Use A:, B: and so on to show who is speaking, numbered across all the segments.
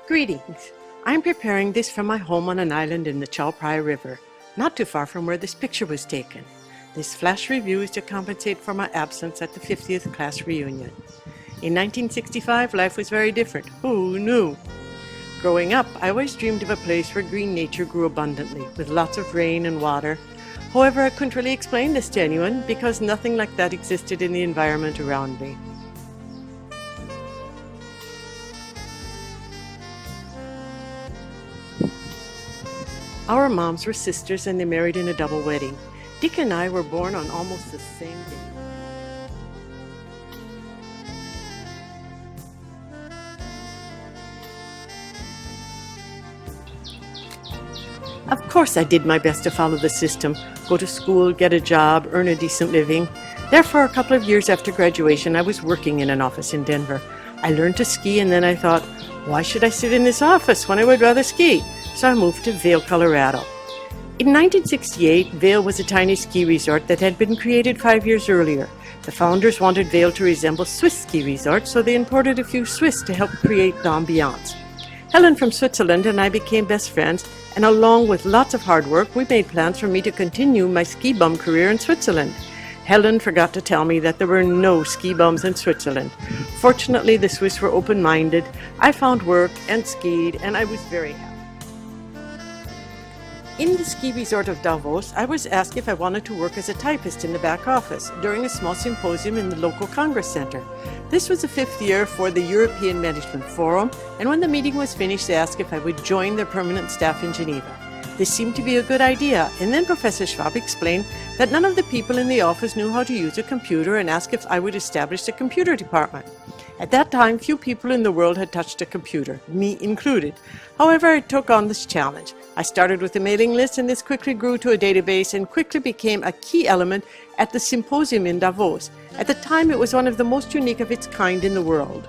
A: Greetings. I'm preparing this from my home on an island in the Chao Phraya River, not too far from where this picture was taken. This flash review is to compensate for my absence at the 50th class reunion. In 1965, life was very different. Who knew? Growing up, I always dreamed of a place where green nature grew abundantly, with lots of rain and water. However, I couldn't really explain this to anyone because nothing like that existed in the environment around me. Our moms were sisters and they married in a double wedding. Dick and I were born on almost the same day. Of course I did my best to follow the system, go to school, get a job, earn a decent living. Therefore, a couple of years after graduation, I was working in an office in Denver. I learned to ski and then I thought, why should I sit in this office when I would rather ski? So I moved to Vail, Colorado. In 1968, Vail was a tiny ski resort that had been created 5 years earlier. The founders wanted Vail to resemble Swiss ski resorts, so they imported a few Swiss to help create the ambiance. Helen from Switzerland and I became best friends, and along with lots of hard work, we made plans for me to continue my ski bum career in Switzerland. Helen forgot to tell me that there were no ski bums in Switzerland. Fortunately, the Swiss were open-minded. I found work and skied, and I was very happy. In the ski resort of Davos, I was asked if I wanted to work as a typist in the back office during a small symposium in the local Congress Center. This was the 5th year for the European Management Forum, and when the meeting was finished, they asked if I would join their permanent staff in Geneva. This seemed to be a good idea, and then Professor Schwab explained that none of the people in the office knew how to use a computer and asked if I would establish a computer department. At that time, few people in the world had touched a computer, me included. However, I took on this challenge. I started with a mailing list, and this quickly grew to a database and quickly became a key element at the symposium in Davos. At the time, it was one of the most unique of its kind in the world.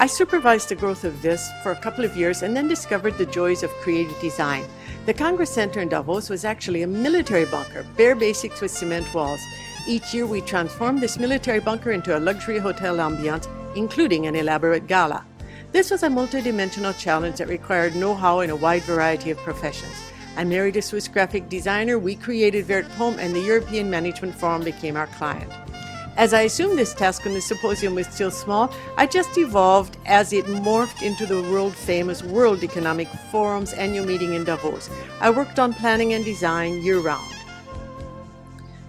A: I supervised the growth of this for a couple of years and then discovered the joys of creative design. The Congress Center in Davos was actually a military bunker, bare basics with cement walls. Each year we transformed this military bunker into a luxury hotel ambiance, including an elaborate gala. This was a multidimensional challenge that required know-how in a wide variety of professions. I married a Swiss graphic designer, we created Vertpom, and the European Management Forum became our client. As I assumed this task when the symposium was still small, I just evolved as it morphed into the world-famous World Economic Forum's annual meeting in Davos. I worked on planning and design year-round.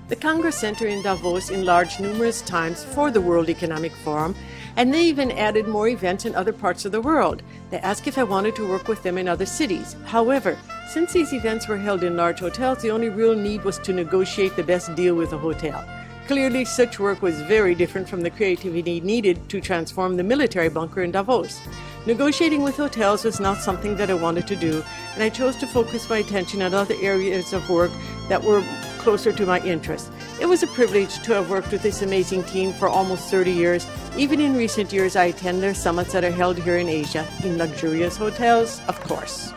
A: The Congress Center in Davos enlarged numerous times for the World Economic Forum, and they even added more events in other parts of the world. They asked if I wanted to work with them in other cities. However, since these events were held in large hotels, the only real need was to negotiate the best deal with a hotel. Clearly, such work was very different from the creativity needed to transform the military bunker in Davos. Negotiating with hotels was not something that I wanted to do, and I chose to focus my attention on other areas of work that were closer to my interests. It was a privilege to have worked with this amazing team for almost 30 years. Even in recent years, I attend their summits that are held here in Asia, in luxurious hotels, of course.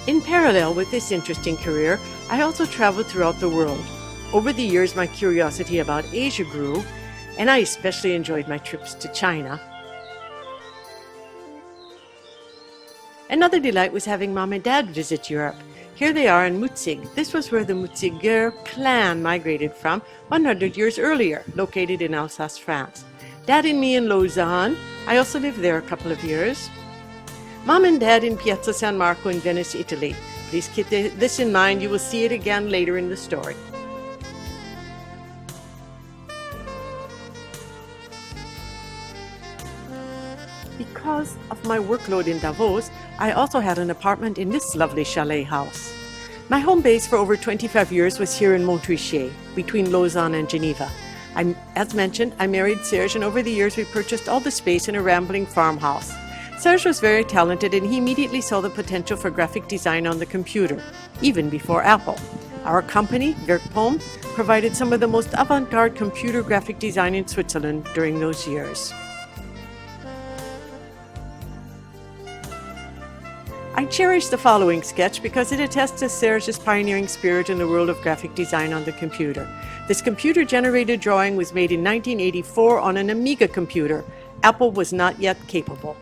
A: In parallel with this interesting career, I also traveled throughout the world. Over the years, my curiosity about Asia grew, and I especially enjoyed my trips to China. Another delight was having Mom and Dad visit Europe. Here they are in Mutzig. This was where the Mutziger clan migrated from 100 years earlier, located in Alsace, France. Dad and me in Lausanne. I also lived there a couple of years. Mom and Dad in Piazza San Marco in Venice, Italy. Please keep this in mind. You will see it again later in the story. Because of my workload in Davos, I also had an apartment in this lovely chalet house. My home base for over 25 years was here in Montrichet, between Lausanne and Geneva. As mentioned, I married Serge, and over the years we purchased all the space in a rambling farmhouse. Serge was very talented, and he immediately saw the potential for graphic design on the computer, even before Apple. Our company, Vertpom, provided some of the most avant-garde computer graphic design in Switzerland during those years. I cherish the following sketch because it attests to Serge's pioneering spirit in the world of graphic design on the computer. This computer-generated drawing was made in 1984 on an Amiga computer. Apple was not yet capable.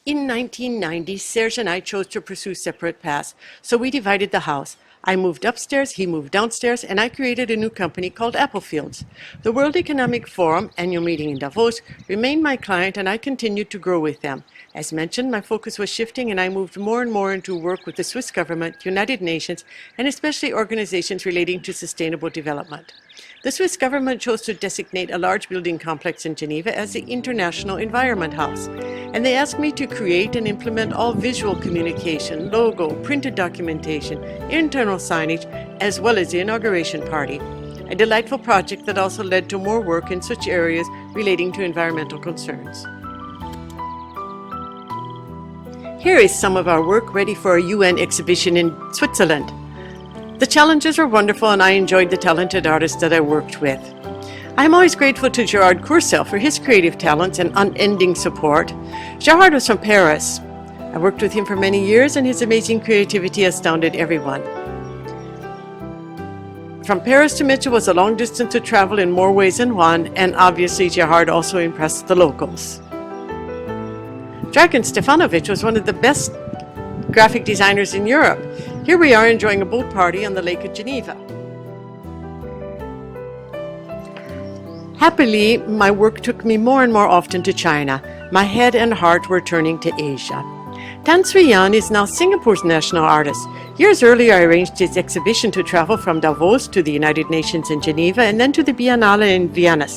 A: In 1990, Serge and I chose to pursue separate paths, so we divided the house. I moved upstairs, he moved downstairs, and I created a new company called Applefields. The World Economic Forum, annual meeting in Davos, remained my client and I continued to grow with them. As mentioned, my focus was shifting and I moved more and more into work with the Swiss government, United Nations, and especially organizations relating to sustainable development. The Swiss government chose to designate a large building complex in Geneva as the International Environment House, and they asked me to create and implement all visual communication, logo, printed documentation, internal signage, as well as the inauguration party. A delightful project that also led to more work in such areas relating to environmental concerns. Here is some of our work ready for a UN exhibition in Switzerland. The challenges were wonderful and I enjoyed the talented artists that I worked with. I am always grateful to Gerard Courcelle for his creative talents and unending support. Gerard was from Paris. I worked with him for many years and his amazing creativity astounded everyone. From Paris to Mitchell was a long distance to travel in more ways than one, and obviously Gerard also impressed the locals. Dragan Stefanovic was one of the best graphic designers in Europe. Here we are enjoying a boat party on the lake of Geneva. Happily, my work took me more and more often to China. My head and heart were turning to Asia. Tan Sui Yan is now Singapore's national artist. Years earlier, I arranged his exhibition to travel from Davos to the United Nations in Geneva and then to the Biennale in Vienna.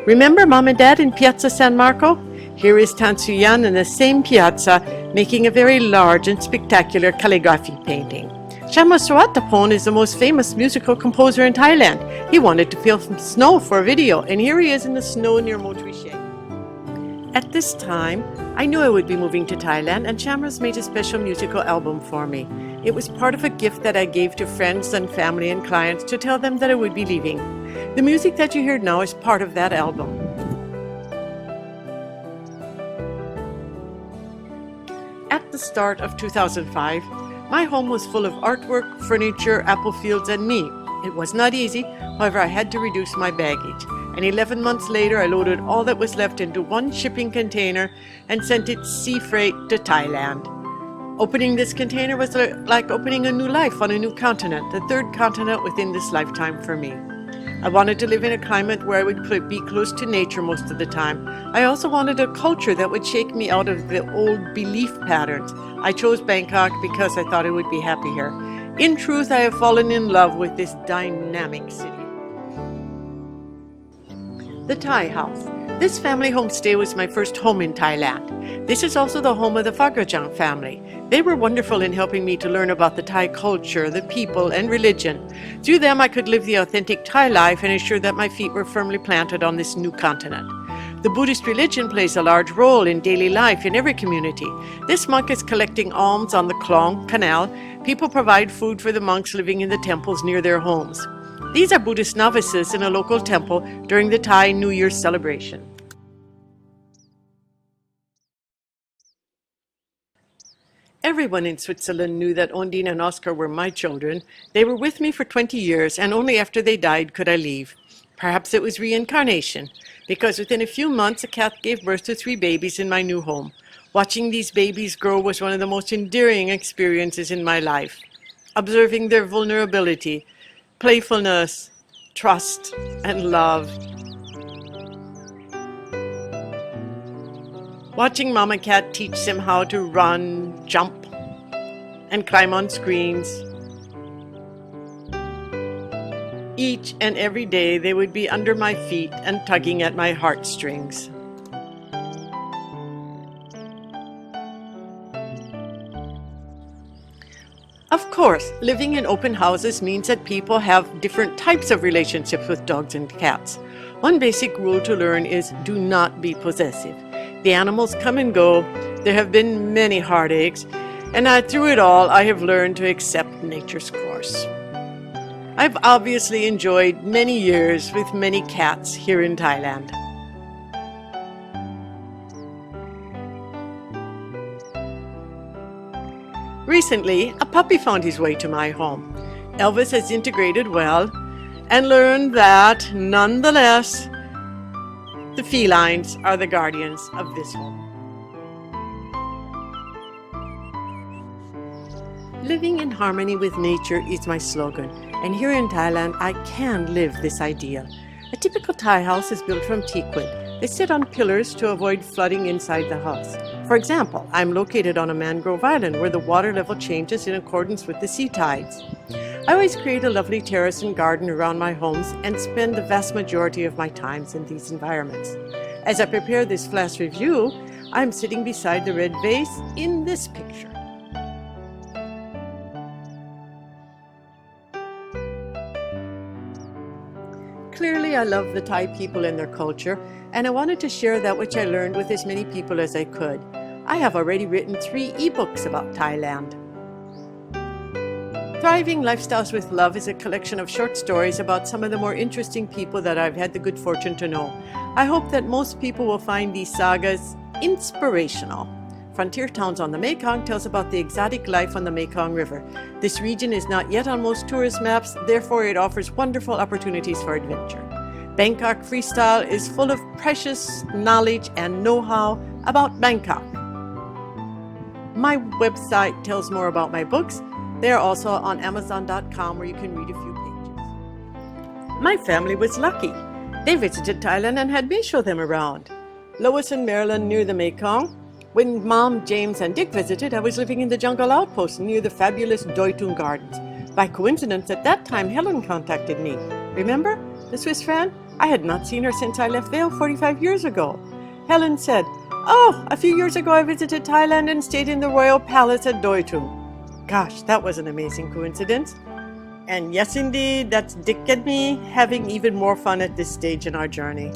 A: Remember Mom and Dad in Piazza San Marco? Here is Tan Sui Yan in the same piazza, making a very large and spectacular calligraphy painting. Shamma Suwattapon is the most famous musical composer in Thailand. He wanted to film snow for a video, and here he is in the snow near Montreal. At this time, I knew I would be moving to Thailand, and Shamras made a special musical album for me. It was part of a gift that I gave to friends and family and clients to tell them that I would be leaving. The music that you hear now is part of that album. At the start of 2005, my home was full of artwork, furniture, apple fields, and me. It was not easy, however I had to reduce my baggage. And 11 months later, I loaded all that was left into one shipping container and sent it sea freight to Thailand. Opening this container was like opening a new life on a new continent, the third continent within this lifetime for me. I wanted to live in a climate where I would be close to nature most of the time. I also wanted a culture that would shake me out of the old belief patterns. I chose Bangkok because I thought I would be happy here. In truth, I have fallen in love with this dynamic city. The Thai House. This family homestay was my first home in Thailand. This is also the home of the Fagrajang family. They were wonderful in helping me to learn about the Thai culture, the people, and religion. Through them, I could live the authentic Thai life and ensure that my feet were firmly planted on this new continent. The Buddhist religion plays a large role in daily life in every community. This monk is collecting alms on the Klong Canal. People provide food for the monks living in the temples near their homes. These are Buddhist novices in a local temple during the Thai New Year celebration. Everyone in Switzerland knew that Ondine and Oscar were my children. They were with me for 20 years, and only after they died could I leave. Perhaps it was reincarnation, because within a few months a cat gave birth to 3 babies in my new home. Watching these babies grow was one of the most endearing experiences in my life. Observing their vulnerability, playfulness, trust, and love. Watching Mama Cat teach them how to run, jump, and climb on screens. Each and every day they would be under my feet and tugging at my heartstrings. Of course, living in open houses means that people have different types of relationships with dogs and cats. One basic rule to learn is do not be possessive. The animals come and go. There have been many heartaches, and through it all, I have learned to accept nature's course. I've obviously enjoyed many years with many cats here in Thailand. Recently, a puppy found his way to my home. Elvis has integrated well and learned that, nonetheless, the felines are the guardians of this home. Living in harmony with nature is my slogan, and here in Thailand, I can live this ideal. A typical Thai house is built from teakwood. They sit on pillars to avoid flooding inside the house. For example, I'm located on a mangrove island where the water level changes in accordance with the sea tides. I always create a lovely terrace and garden around my homes and spend the vast majority of my times in these environments. As I prepare this flash review, I'm sitting beside the red vase in this picture. Clearly, I love the Thai people and their culture, and I wanted to share that which I learned with as many people as I could. I have already written 3 ebooks about Thailand. Thriving Lifestyles with Love is a collection of short stories about some of the more interesting people that I've had the good fortune to know. I hope that most people will find these sagas inspirational. Frontier Towns on the Mekong tells about the exotic life on the Mekong River. This region is not yet on most tourist maps, therefore it offers wonderful opportunities for adventure. Bangkok Freestyle is full of precious knowledge and know-how about Bangkok. My website tells more about my books. They are also on Amazon.com where you can read a few pages. My family was lucky. They visited Thailand and had me show them around. Lois and Marilyn near the Mekong. When Mom, James, and Dick visited, I was living in the jungle outpost near the fabulous Doi Tung Gardens. By coincidence, at that time, Helen contacted me. Remember, the Swiss friend? I had not seen her since I left Vail 45 years ago. Helen said, "Oh, a few years ago I visited Thailand and stayed in the Royal Palace at Doi Tung." Gosh, that was an amazing coincidence. And yes, indeed, that's Dick and me having even more fun at this stage in our journey.